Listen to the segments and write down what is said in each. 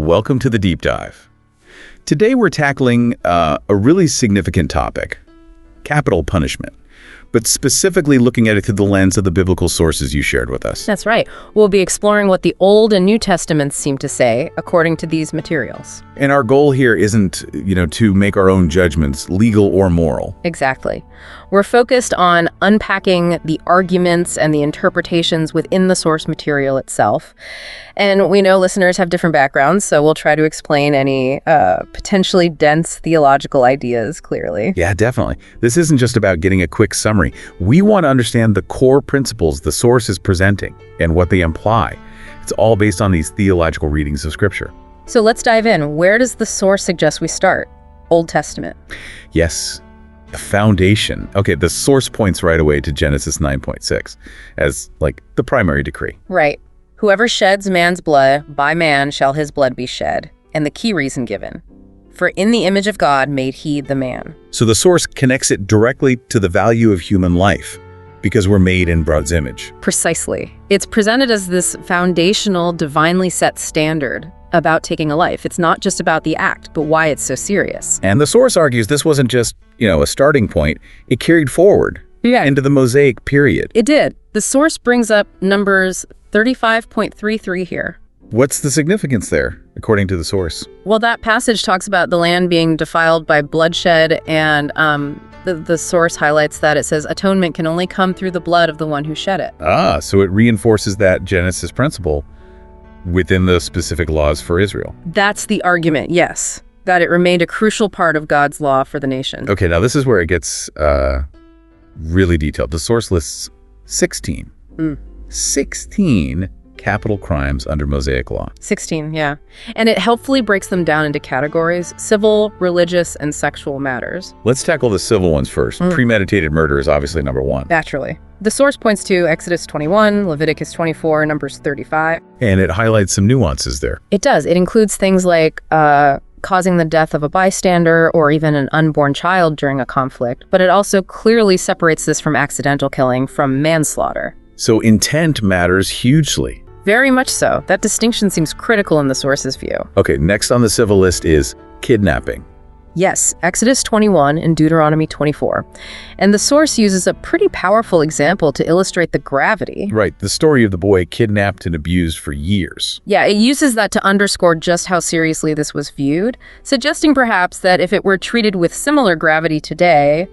welcome to the Deep Dive. Today we're tackling a really significant topic, capital punishment, but specifically looking at it through the lens of the biblical sources you shared with us. That's right. We'll be exploring what the Old and New Testaments seem to say according to these materials. And our goal here isn't, to make our own judgments, legal or moral. Exactly. We're focused on unpacking the arguments and the interpretations within the source material itself. And we know listeners have different backgrounds, so we'll try to explain any potentially dense theological ideas clearly. Yeah, definitely. This isn't just about getting a quick summary. We want to understand the core principles the source is presenting and what they imply. It's all based on these theological readings of Scripture. So let's dive in. Where does the source suggest we start? Old Testament. Yes. The foundation. Okay, the source points right away to Genesis 9:6 as the primary decree. Right. Whoever sheds man's blood, by man shall his blood be shed. And the key reason given. For in the image of God made he the man. So the source connects it directly to the value of human life because we're made in God's image. Precisely. It's presented as this foundational, divinely set standard about taking a life. It's not just about the act, but why it's so serious. And the source argues this wasn't just, a starting point. It carried forward into the Mosaic period. It did. The source brings up Numbers 35.33 here. What's the significance there, according to the source? Well, that passage talks about the land being defiled by bloodshed, and the source highlights that. It says atonement can only come through the blood of the one who shed it. So it reinforces that Genesis principle within the specific laws for Israel. That's the argument, yes, that it remained a crucial part of God's law for the nation. Okay, now this is where it gets really detailed. The source lists 16 capital crimes under Mosaic Law. 16, yeah. And it helpfully breaks them down into categories: civil, religious, and sexual matters. Let's tackle the civil ones first. Premeditated murder is obviously number one. Naturally. The source points to Exodus 21, Leviticus 24, Numbers 35. And it highlights some nuances there. It does. It includes things like causing the death of a bystander or even an unborn child during a conflict, but it also clearly separates this from accidental killing from manslaughter. So intent matters hugely. Very much so. That distinction seems critical in the source's view. Okay, next on the civil list is kidnapping. Yes, Exodus 21 and Deuteronomy 24. And the source uses a pretty powerful example to illustrate the gravity. Right, the story of the boy kidnapped and abused for years. Yeah, it uses that to underscore just how seriously this was viewed, suggesting perhaps that if it were treated with similar gravity today,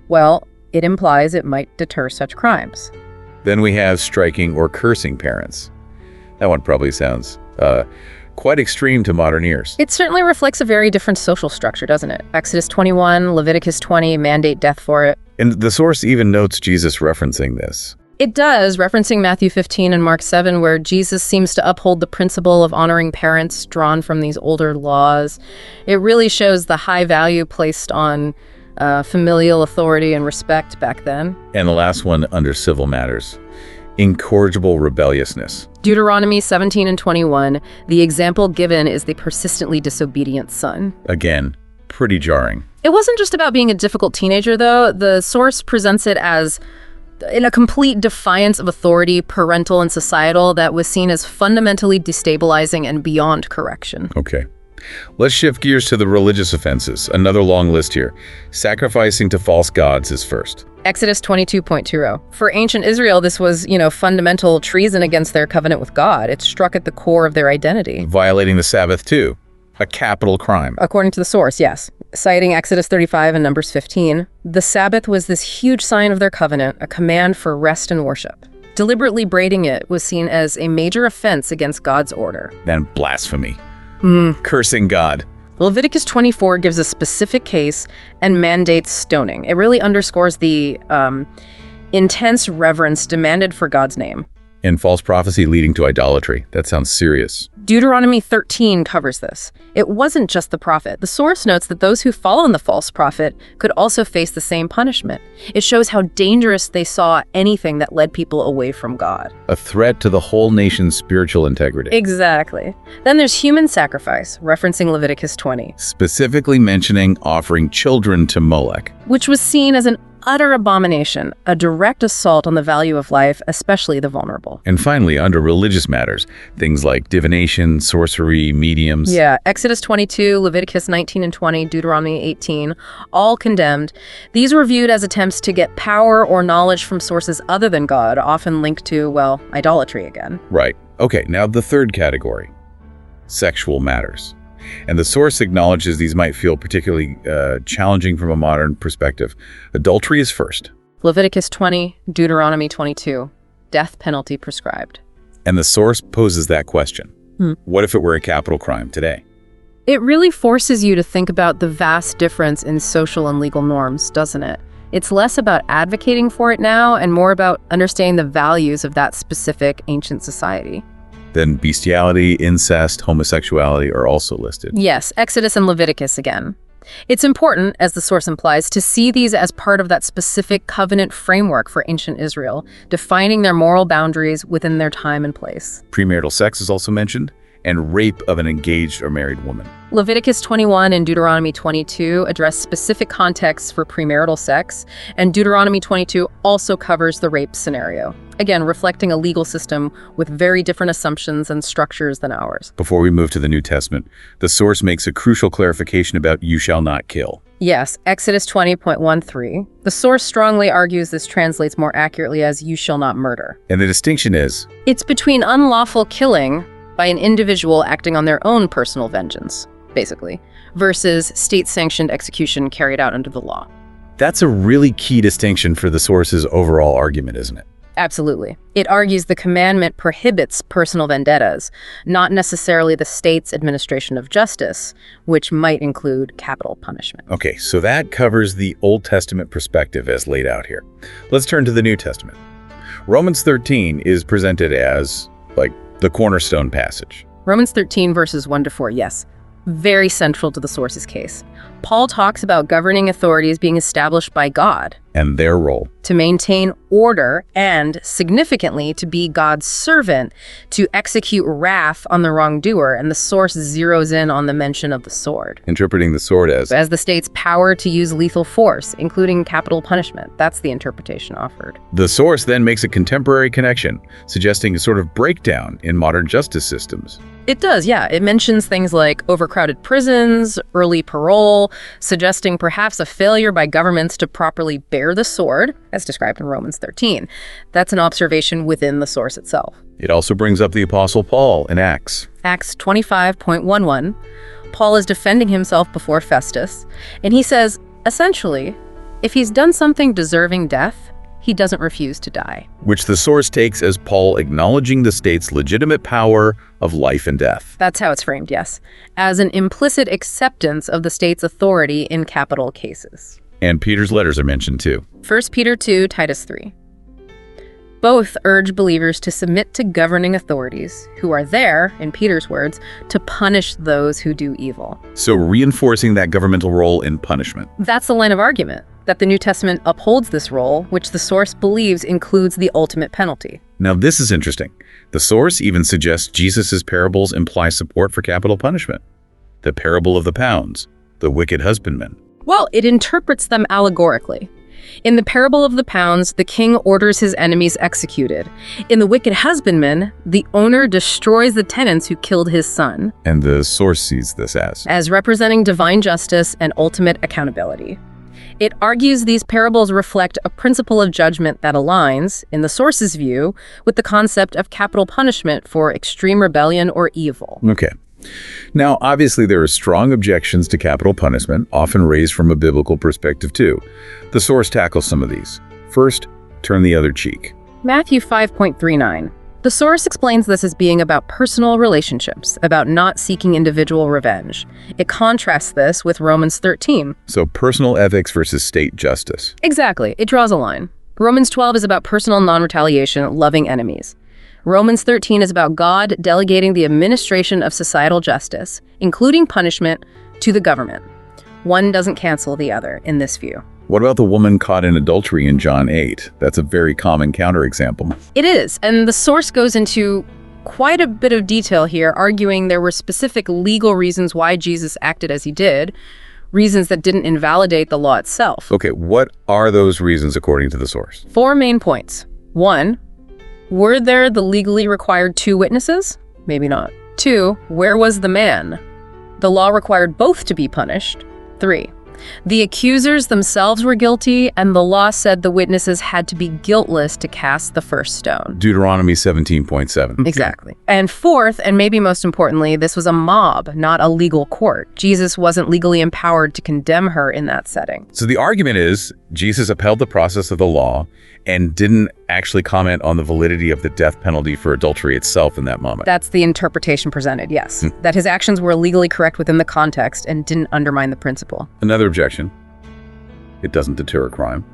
well, it implies it might deter such crimes. Then we have striking or cursing parents. That one probably sounds quite extreme to modern ears. It certainly reflects a very different social structure, doesn't it? Exodus 21, Leviticus 20 mandate death for it. And the source even notes Jesus referencing this. It does, referencing Matthew 15 and Mark 7, where Jesus seems to uphold the principle of honoring parents drawn from these older laws. It really shows the high value placed on familial authority and respect back then. And the last one under civil matters, incorrigible rebelliousness. Deuteronomy 17 and 21, the example given is the persistently disobedient son. Again, pretty jarring. It wasn't just about being a difficult teenager, though. The source presents it as in a complete defiance of authority, parental and societal, that was seen as fundamentally destabilizing and beyond correction. Okay. Let's shift gears to the religious offenses. Another long list here. Sacrificing to false gods is first. Exodus 22.20. For ancient Israel, this was, fundamental treason against their covenant with God. It struck at the core of their identity. Violating the Sabbath, too. A capital crime. According to the source, yes. Citing Exodus 35 and Numbers 15, the Sabbath was this huge sign of their covenant, a command for rest and worship. Deliberately breaking it was seen as a major offense against God's order. Then blasphemy. Cursing God. Leviticus 24 gives a specific case and mandates stoning. It really underscores the intense reverence demanded for God's name. And false prophecy leading to idolatry. That sounds serious. Deuteronomy 13 covers this. It wasn't just the prophet. The source notes that those who follow in the false prophet could also face the same punishment. It shows how dangerous they saw anything that led people away from God. A threat to the whole nation's spiritual integrity. Exactly. Then there's human sacrifice, referencing Leviticus 20. Specifically mentioning offering children to Molech. Which was seen as an utter abomination, a direct assault on the value of life, especially the vulnerable. And finally, under religious matters, things like divination, sorcery, mediums. Yeah, Exodus 22, Leviticus 19 and 20, Deuteronomy 18, all condemned. These were viewed as attempts to get power or knowledge from sources other than God, often linked to, well, idolatry again. Right. Okay, now the third category, sexual matters. And the source acknowledges these might feel particularly challenging from a modern perspective. Adultery is first. Leviticus 20, Deuteronomy 22, death penalty prescribed. And the source poses that question. What if it were a capital crime today? It really forces you to think about the vast difference in social and legal norms, doesn't it? It's less about advocating for it now and more about understanding the values of that specific ancient society. Then bestiality, incest, homosexuality are also listed. Yes, Exodus and Leviticus again. It's important, as the source implies, to see these as part of that specific covenant framework for ancient Israel, defining their moral boundaries within their time and place. Premarital sex is also mentioned, and rape of an engaged or married woman. Leviticus 21 and Deuteronomy 22 address specific contexts for premarital sex, and Deuteronomy 22 also covers the rape scenario, again reflecting a legal system with very different assumptions and structures than ours. Before we move to the New Testament, the source makes a crucial clarification about "you shall not kill." Yes, Exodus 20.13. The source strongly argues this translates more accurately as "you shall not murder." And the distinction is, It's between unlawful killing by an individual acting on their own personal vengeance, basically, versus state-sanctioned execution carried out under the law. that's a really key distinction for the source's overall argument, isn't it? Absolutely. It argues the commandment prohibits personal vendettas, not necessarily the state's administration of justice, which might include capital punishment. Okay, so that covers the Old Testament perspective as laid out here. Let's turn to the New Testament. Romans 13 is presented as, like, the cornerstone passage. Romans 13 verses 1 to 4, yes. Very central to the source's case. Paul talks about governing authorities being established by God And their role. to maintain order and, significantly, to be God's servant, to execute wrath on the wrongdoer, and the source zeroes in on the mention of the sword. Interpreting the sword as As the state's power to use lethal force, including capital punishment. That's the interpretation offered. the source then makes a contemporary connection, suggesting a sort of breakdown in modern justice systems. It does, yeah. It mentions things like overcrowded prisons, early parole, suggesting perhaps a failure by governments to properly bear the sword, as described in Romans 13. That's an observation within the source itself. It also brings up the Apostle Paul in Acts. Acts 25.11, Paul is defending himself before Festus, and he says, essentially, if he's done something deserving death, he doesn't refuse to die. Which the source takes as Paul acknowledging the state's legitimate power of life and death. That's how it's framed, yes, as an implicit acceptance of the state's authority in capital cases. And Peter's letters are mentioned too. 1 Peter 2, Titus 3. Both urge believers to submit to governing authorities, who are there, in Peter's words, to punish those who do evil. So reinforcing that governmental role in punishment. That's the line of argument, that the New Testament upholds this role, which the source believes includes the ultimate penalty. Now this is interesting. The source even suggests Jesus' parables imply support for capital punishment. The parable of the pounds, the wicked husbandman. Well, it interprets them allegorically. In the parable of the pounds, the king orders his enemies executed. In the wicked husbandman, the owner destroys the tenants who killed his son. And the source sees this as Representing divine justice and ultimate accountability. It argues these parables reflect a principle of judgment that aligns, in the source's view, with the concept of capital punishment for extreme rebellion or evil. Okay. Now, obviously, there are strong objections to capital punishment, often raised from a biblical perspective too. The source tackles some of these. First, turn the other cheek. Matthew 5.39. The source explains this as being about personal relationships, about not seeking individual revenge. It contrasts this with Romans 13. So personal ethics versus state justice. Exactly. It draws a line. Romans 12 is about personal non-retaliation, loving enemies. Romans 13 is about God delegating the administration of societal justice, including punishment, to the government. One doesn't cancel the other in this view. What about the woman caught in adultery in John 8? That's a very common counterexample. It is, and the source goes into quite a bit of detail here, arguing there were specific legal reasons why Jesus acted as he did, reasons that didn't invalidate the law itself. Okay, what are those reasons according to the source? 4 main points. 1, were there the legally required 2 witnesses? Maybe not. 2, where was the man? The law required both to be punished. 3, the accusers themselves were guilty, and the law said the witnesses had to be guiltless to cast the first stone. Deuteronomy 17.7. Exactly. And 4th, and maybe most importantly, this was a mob, not a legal court. Jesus wasn't legally empowered to condemn her in that setting. So the argument is Jesus upheld the process of the law and didn't actually comment on the validity of the death penalty for adultery itself in that moment. That's the interpretation presented, yes. That his actions were legally correct within the context and didn't undermine the principle. Another objection: it doesn't deter a crime.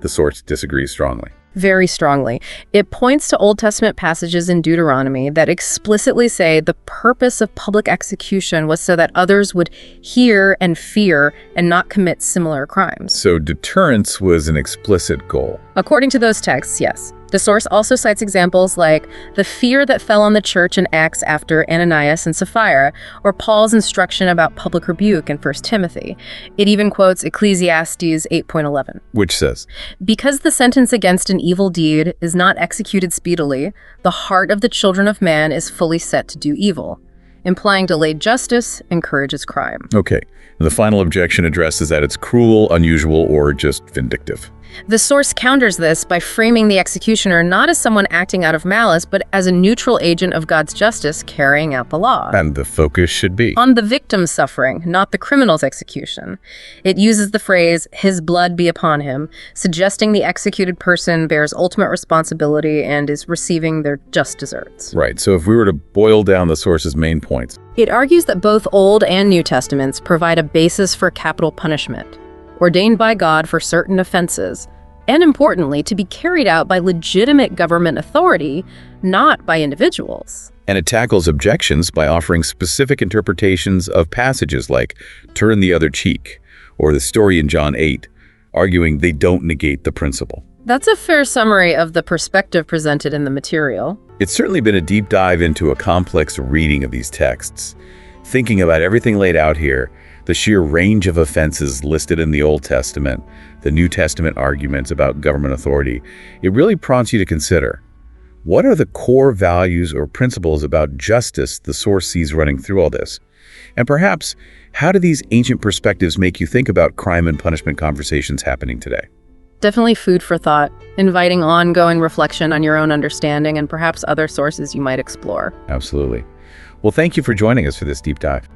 The source disagrees strongly. Very strongly. It points to Old Testament passages in Deuteronomy that explicitly say the purpose of public execution was so that others would hear and fear and not commit similar crimes. So deterrence was an explicit goal. According to those texts, yes. The source also cites examples like the fear that fell on the church in Acts after Ananias and Sapphira, or Paul's instruction about public rebuke in 1 Timothy. It even quotes Ecclesiastes 8.11. Which says, because the sentence against an evil deed is not executed speedily, the heart of the children of man is fully set to do evil, implying delayed justice encourages crime. okay, the final objection addresses that it's cruel, unusual, or just vindictive. The source counters this by framing the executioner not as someone acting out of malice, but as a neutral agent of God's justice carrying out the law. And the focus should be On the victim's suffering, not the criminal's execution. It uses the phrase, his blood be upon him, suggesting the executed person bears ultimate responsibility and is receiving their just deserts. right. So if we were to boil down the source's main points, It argues that both Old and New Testaments provide a basis for capital punishment, ordained by God for certain offenses, and importantly, to be carried out by legitimate government authority, not by individuals. and it tackles objections by offering specific interpretations of passages like turn the other cheek, or the story in John 8, arguing they don't negate the principle. That's a fair summary of the perspective presented in the material. It's certainly been a deep dive into a complex reading of these texts. Thinking about everything laid out here, the sheer range of offenses listed in the Old Testament, the New Testament arguments about government authority, it really prompts you to consider, what are the core values or principles about justice the source sees running through all this? And perhaps, how do these ancient perspectives make you think about crime and punishment conversations happening today? Definitely food for thought, inviting ongoing reflection on your own understanding and perhaps other sources you might explore. Absolutely. Well, thank you for joining us for this deep dive.